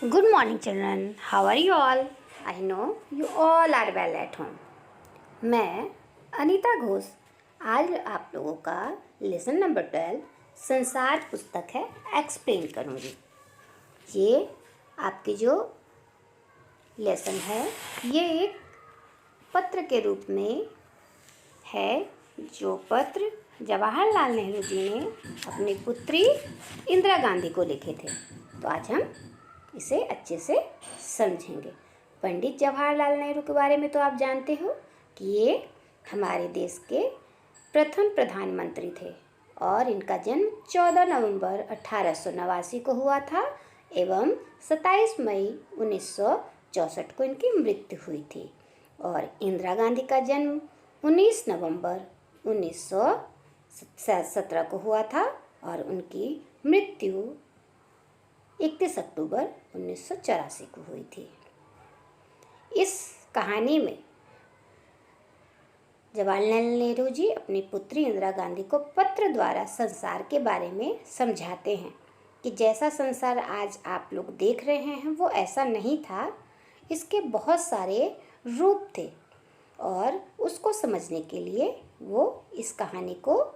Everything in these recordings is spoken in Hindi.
Good morning, children. How are you all? I know you all are well at home. मैं अनीता घोष आज आप लोगों का लेसन नंबर 12 संसार पुस्तक है एक्सप्लेन करूँगी। ये आपकी जो लेसन है ये एक पत्र के रूप में है, जो पत्र जवाहरलाल नेहरू जी ने अपनी पुत्री इंदिरा गांधी को लिखे थे। तो आज हम इसे अच्छे से समझेंगे। पंडित जवाहरलाल नेहरू के बारे में तो आप जानते हो कि ये हमारे देश के प्रथम प्रधानमंत्री थे और इनका जन्म 14 नवंबर 1889 को हुआ था एवं 27 मई 1964 को इनकी मृत्यु हुई थी। और इंदिरा गांधी का जन्म 19 नवंबर 1917 को हुआ था और उनकी मृत्यु 31 अक्टूबर 1984 को हुई थी। इस कहानी में जवाहरलाल नेहरू जी अपनी पुत्री इंदिरा गांधी को पत्र द्वारा संसार के बारे में समझाते हैं कि जैसा संसार आज आप लोग देख रहे हैं वो ऐसा नहीं था, इसके बहुत सारे रूप थे और उसको समझने के लिए वो इस कहानी को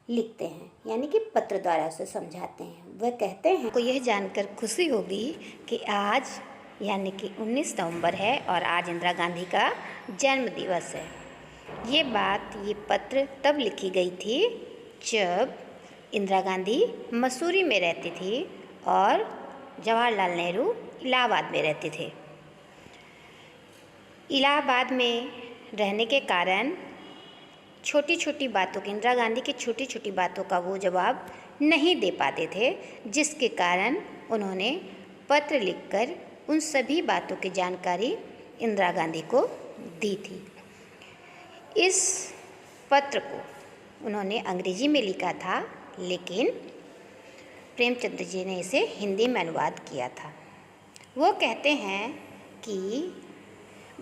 लिखते हैं, यानी कि पत्र द्वारा उसे समझाते हैं। वह कहते हैं को यह जानकर खुशी होगी कि आज यानी कि 19 नवंबर है और आज इंदिरा गांधी का जन्म दिवस है। ये पत्र तब लिखी गई थी जब इंदिरा गांधी मसूरी में रहती थी और जवाहरलाल नेहरू इलाहाबाद में रहते थे। इलाहाबाद में रहने के कारण छोटी छोटी बातों की इंदिरा गांधी की छोटी छोटी बातों का वो जवाब नहीं दे पाते थे, जिसके कारण उन्होंने पत्र लिखकर उन सभी बातों की जानकारी इंदिरा गांधी को दी थी। इस पत्र को उन्होंने अंग्रेजी में लिखा था, लेकिन प्रेमचंद्र जी ने इसे हिंदी में अनुवाद किया था। वो कहते हैं कि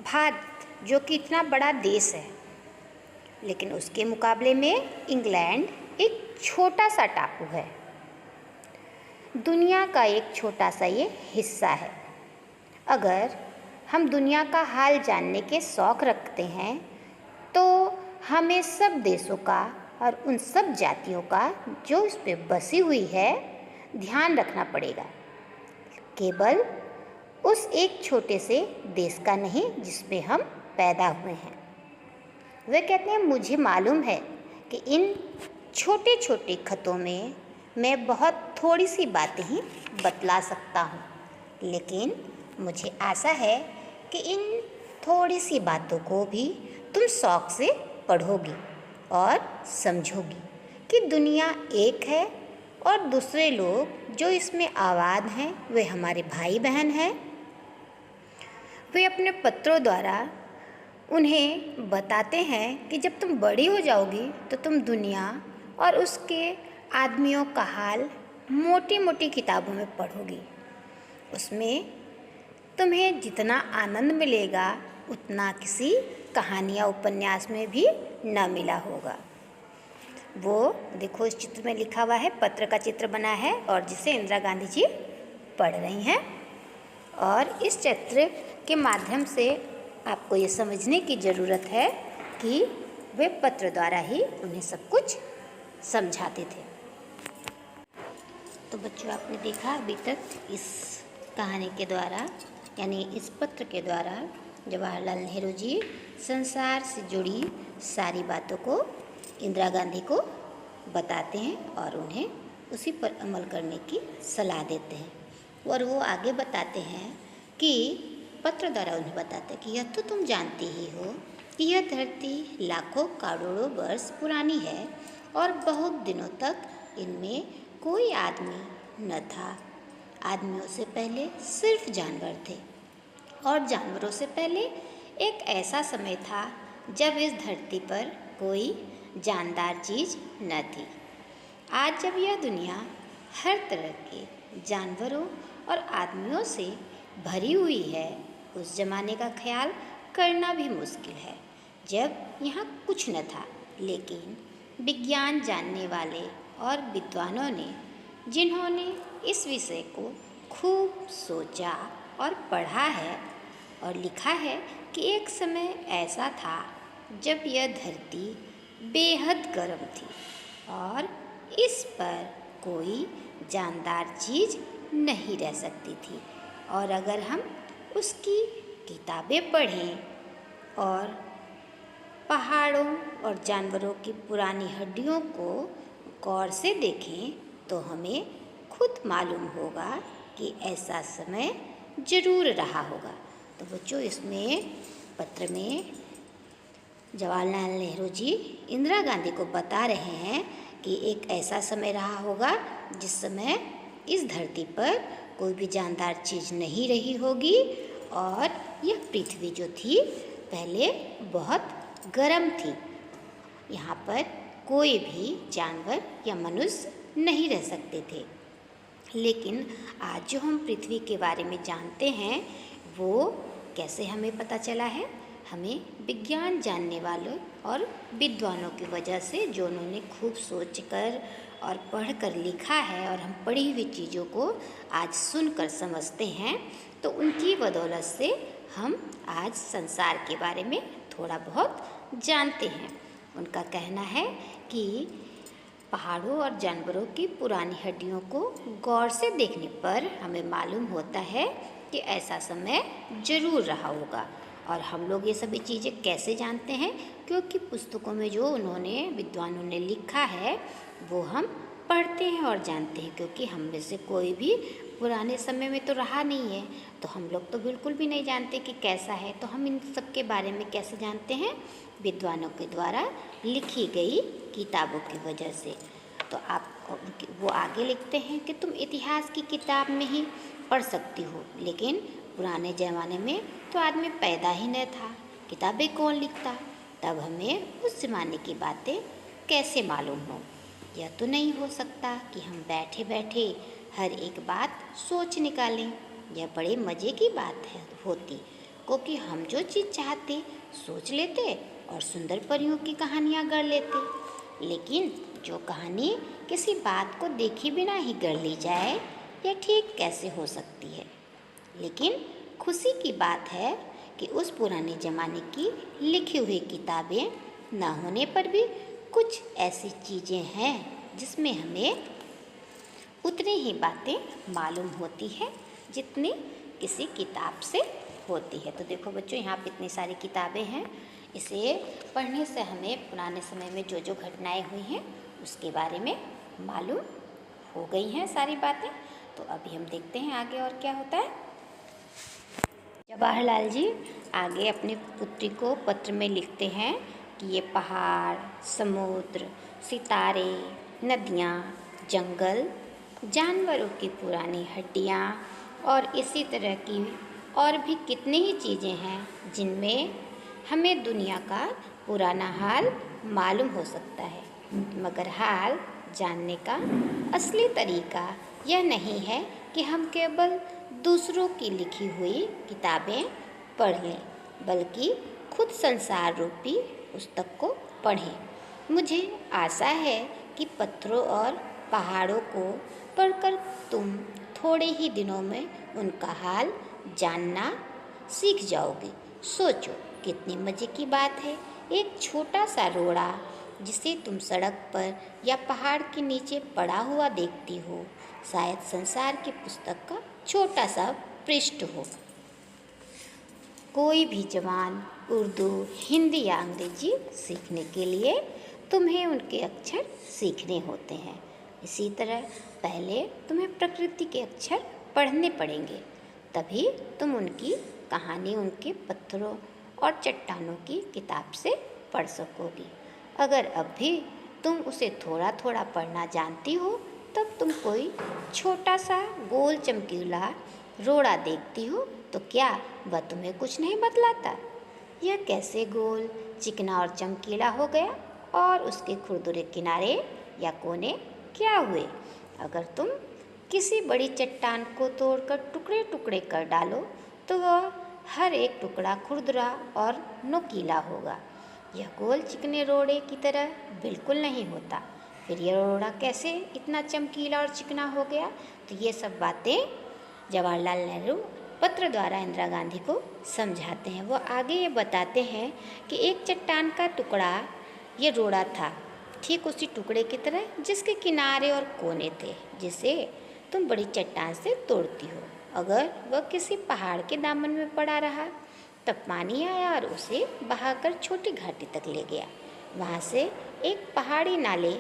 भारत जो कि इतना बड़ा देश है, लेकिन उसके मुकाबले में इंग्लैंड एक छोटा सा टापू है, दुनिया का एक छोटा सा ये हिस्सा है। अगर हम दुनिया का हाल जानने के शौक़ रखते हैं तो हमें सब देशों का और उन सब जातियों का जो इस पे बसी हुई है ध्यान रखना पड़ेगा, केवल उस एक छोटे से देश का नहीं जिसमें हम पैदा हुए हैं। वे कहते हैं मुझे मालूम है कि इन छोटे छोटे खतों में मैं बहुत थोड़ी सी बातें ही बतला सकता हूँ, लेकिन मुझे आशा है कि इन थोड़ी सी बातों को भी तुम शौक़ से पढ़ोगी और समझोगी कि दुनिया एक है और दूसरे लोग जो इसमें आबाद हैं वे हमारे भाई बहन हैं। वे अपने पत्रों द्वारा उन्हें बताते हैं कि जब तुम बड़ी हो जाओगी तो तुम दुनिया और उसके आदमियों का हाल मोटी मोटी किताबों में पढ़ोगी। उसमें तुम्हें जितना आनंद मिलेगा उतना किसी कहानी या उपन्यास में भी न मिला होगा। वो देखो इस चित्र में लिखा हुआ है, पत्र का चित्र बना है और जिसे इंदिरा गांधी जी पढ़ रही हैं, और इस चित्र के माध्यम से आपको ये समझने की ज़रूरत है कि वे पत्र द्वारा ही उन्हें सब कुछ समझाते थे। तो बच्चों, आपने देखा अभी तक इस कहानी के द्वारा यानी इस पत्र के द्वारा जवाहरलाल नेहरू जी संसार से जुड़ी सारी बातों को इंदिरा गांधी को बताते हैं और उन्हें उसी पर अमल करने की सलाह देते हैं। और वो आगे बताते हैं कि पत्र द्वारा उन्हें बताते हैं कि यह तो तुम जानती ही हो कि यह धरती लाखों करोड़ों वर्ष पुरानी है और बहुत दिनों तक इनमें कोई आदमी न था। आदमियों से पहले सिर्फ जानवर थे और जानवरों से पहले एक ऐसा समय था जब इस धरती पर कोई जानदार चीज़ न थी। आज जब यह दुनिया हर तरह के जानवरों और आदमियों से भरी हुई है, उस ज़माने का ख्याल करना भी मुश्किल है जब यहाँ कुछ न था, लेकिन विज्ञान जानने वाले और विद्वानों ने जिन्होंने इस विषय को खूब सोचा और पढ़ा है और लिखा है कि एक समय ऐसा था जब यह धरती बेहद गर्म थी और इस पर कोई जानदार चीज़ नहीं रह सकती थी। और अगर हम उसकी किताबें पढ़ें और पहाड़ों और जानवरों की पुरानी हड्डियों को गौर से देखें तो हमें खुद मालूम होगा कि ऐसा समय ज़रूर रहा होगा। तो बच्चों, इसमें पत्र में जवाहरलाल नेहरू जी इंदिरा गांधी को बता रहे हैं कि एक ऐसा समय रहा होगा जिस समय इस धरती पर कोई भी जानदार चीज़ नहीं रही होगी और यह पृथ्वी जो थी पहले बहुत गर्म थी। यहाँ पर कोई भी जानवर या मनुष्य नहीं रह सकते थे। लेकिन आज जो हम पृथ्वी के बारे में जानते हैं वो कैसे हमें पता चला है? हमें विज्ञान जानने वालों और विद्वानों की वजह से, जो उन्होंने खूब सोचकर और पढ़कर लिखा है और हम पढ़ी हुई चीज़ों को आज सुनकर समझते हैं, तो उनकी बदौलत से हम आज संसार के बारे में थोड़ा बहुत जानते हैं। उनका कहना है कि पहाड़ों और जानवरों की पुरानी हड्डियों को गौर से देखने पर हमें मालूम होता है कि ऐसा समय ज़रूर रहा होगा। और हम लोग ये सभी चीज़ें कैसे जानते हैं? क्योंकि पुस्तकों में जो उन्होंने, विद्वानों ने लिखा है वो हम पढ़ते हैं और जानते हैं। क्योंकि हम में से कोई भी पुराने समय में तो रहा नहीं है, तो हम लोग तो बिल्कुल भी नहीं जानते कि कैसा है। तो हम इन सब के बारे में कैसे जानते हैं? विद्वानों के द्वारा लिखी गई किताबों की वजह से। तो आप वो आगे लिखते हैं कि तुम इतिहास की किताब में ही पढ़ सकती हो, लेकिन पुराने ज़माने में तो आदमी पैदा ही न था, किताबें कौन लिखता? तब हमें उस ज़माने की बातें कैसे मालूम हो? यह तो नहीं हो सकता कि हम बैठे बैठे हर एक बात सोच निकालें। यह बड़े मज़े की बात होती, क्योंकि हम जो चीज़ चाहते सोच लेते और सुंदर परियों की कहानियाँ गढ़ लेते। लेकिन जो कहानी किसी बात को देखे बिना ही गढ़ ली जाए, यह ठीक कैसे हो सकती है? लेकिन खुशी की बात है कि उस पुराने ज़माने की लिखी हुई किताबें ना होने पर भी कुछ ऐसी चीज़ें हैं जिसमें हमें उतनी ही बातें मालूम होती है जितनी किसी किताब से होती है। तो देखो बच्चों, यहाँ पे इतनी सारी किताबें हैं। इसे पढ़ने से हमें पुराने समय में जो जो घटनाएं हुई हैं उसके बारे में मालूम हो गई हैं सारी बातें। तो अभी हम देखते हैं आगे और क्या होता है। जवाहरलाल जी आगे अपनी पुत्री को पत्र में लिखते हैं कि ये पहाड़, समुद्र, सितारे, नदियाँ, जंगल, जानवरों की पुरानी हड्डियाँ और इसी तरह की और भी कितनी ही चीज़ें हैं जिनमें हमें दुनिया का पुराना हाल मालूम हो सकता है। मगर हाल जानने का असली तरीका यह नहीं है कि हम केवल दूसरों की लिखी हुई किताबें पढ़ लें, बल्कि खुद संसार रूपी पुस्तक को पढ़ें। मुझे आशा है कि पत्थरों और पहाड़ों को पढ़कर तुम थोड़े ही दिनों में उनका हाल जानना सीख जाओगे। सोचो कितनी मज़े की बात है, एक छोटा सा रोड़ा जिसे तुम सड़क पर या पहाड़ के नीचे पड़ा हुआ देखती हो, शायद संसार की पुस्तक का छोटा सा पृष्ठ हो। कोई भी जवान उर्दू, हिंदी या अंग्रेजी सीखने के लिए तुम्हें उनके अक्षर सीखने होते हैं। इसी तरह पहले तुम्हें प्रकृति के अक्षर पढ़ने पड़ेंगे, तभी तुम उनकी कहानी उनके पत्थरों और चट्टानों की किताब से पढ़ सकोगी। अगर अब भी तुम उसे थोड़ा थोड़ा पढ़ना जानती हो, तब तुम कोई छोटा सा गोल चमकीला रोड़ा देखती हो तो क्या वह तुम्हें कुछ नहीं बतलाता? यह कैसे गोल, चिकना और चमकीला हो गया और उसके खुरदुरे किनारे या कोने क्या हुए? अगर तुम किसी बड़ी चट्टान को तोड़कर टुकड़े टुकड़े कर डालो तो वह हर एक टुकड़ा खुरदुरा और नुकीला होगा। यह गोल चिकने रोड़े की तरह बिल्कुल नहीं होता। फिर यह रोड़ा कैसे इतना चमकीला और चिकना हो गया? तो ये सब बातें जवाहरलाल नेहरू पत्र द्वारा इंदिरा गांधी को समझाते हैं। वो आगे ये बताते हैं कि एक चट्टान का टुकड़ा ये रोड़ा था, ठीक उसी टुकड़े की तरह जिसके किनारे और कोने थे, जिसे तुम बड़ी चट्टान से तोड़ती हो। अगर वह किसी पहाड़ के दामन में पड़ा रहा, तब पानी आया और उसे बहाकर छोटी घाटी तक ले गया। वहाँ से एक पहाड़ी नाले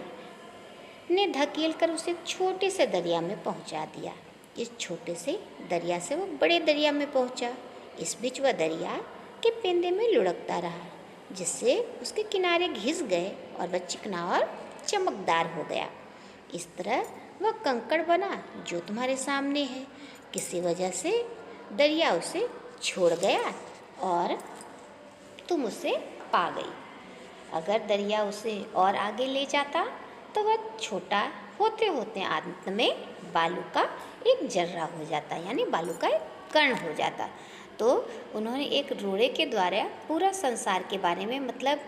ने धकेल कर उसे एक छोटे से दरिया में पहुँचा दिया। इस छोटे से दरिया से वो बड़े दरिया में पहुँचा। इस बीच वह दरिया के पेंदे में लुढ़कता रहा, जिससे उसके किनारे घिस गए और वह चिकना और चमकदार हो गया। इस तरह वह कंकड़ बना जो तुम्हारे सामने है। किसी वजह से दरिया उसे छोड़ गया और तुम उसे पा गई। अगर दरिया उसे और आगे ले जाता तो वह छोटा होते होते अंत में बालू का एक जर्रा हो जाता, यानी बालू का एक कण हो जाता। तो उन्होंने एक रोड़े के द्वारा पूरा संसार के बारे में, मतलब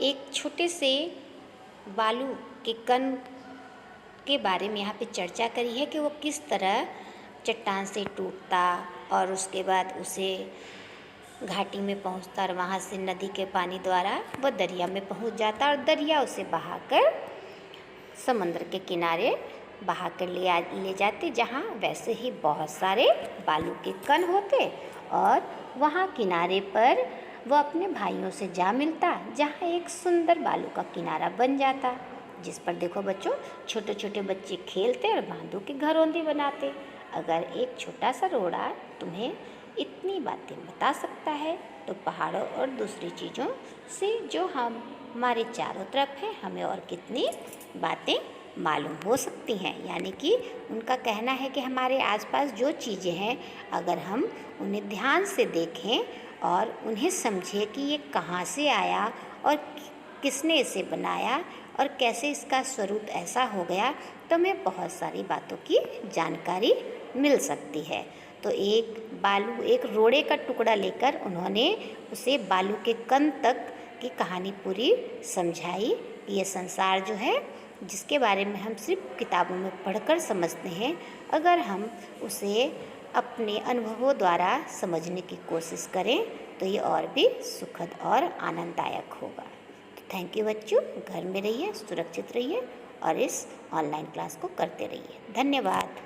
एक छोटे से बालू के कण के बारे में यहाँ पे चर्चा करी है कि वो किस तरह चट्टान से टूटता और उसके बाद उसे घाटी में पहुँचता और वहाँ से नदी के पानी द्वारा वह दरिया में पहुँच जाता और दरिया उसे बहाकर समुद्र के किनारे बहाकर ले जाते, जहाँ वैसे ही बहुत सारे बालू के कण होते और वहाँ किनारे पर वह अपने भाइयों से जा मिलता, जहाँ एक सुंदर बालू का किनारा बन जाता, जिस पर देखो बच्चों छोटे छोटे बच्चे खेलते और बांधों के घरौंदे बनाते। अगर एक छोटा सा रोड़ा तुम्हें इतनी बातें बता सकता है, तो पहाड़ों और दूसरी चीज़ों से जो हमारे चारों तरफ है, हमें और कितनी बातें मालूम हो सकती हैं। यानी कि उनका कहना है कि हमारे आसपास जो चीज़ें हैं, अगर हम उन्हें ध्यान से देखें और उन्हें समझें कि ये कहाँ से आया और किसने इसे बनाया और कैसे इसका स्वरूप ऐसा हो गया, तो हमें बहुत सारी बातों की जानकारी मिल सकती है। तो एक रोड़े का टुकड़ा लेकर उन्होंने उसे बालू के कण तक की कहानी पूरी समझाई। ये संसार जो है, जिसके बारे में हम सिर्फ किताबों में पढ़कर समझते हैं, अगर हम उसे अपने अनुभवों द्वारा समझने की कोशिश करें तो ये और भी सुखद और आनंददायक होगा। तो थैंक यू बच्चों, घर में रहिए, सुरक्षित रहिए और इस ऑनलाइन क्लास को करते रहिए। धन्यवाद।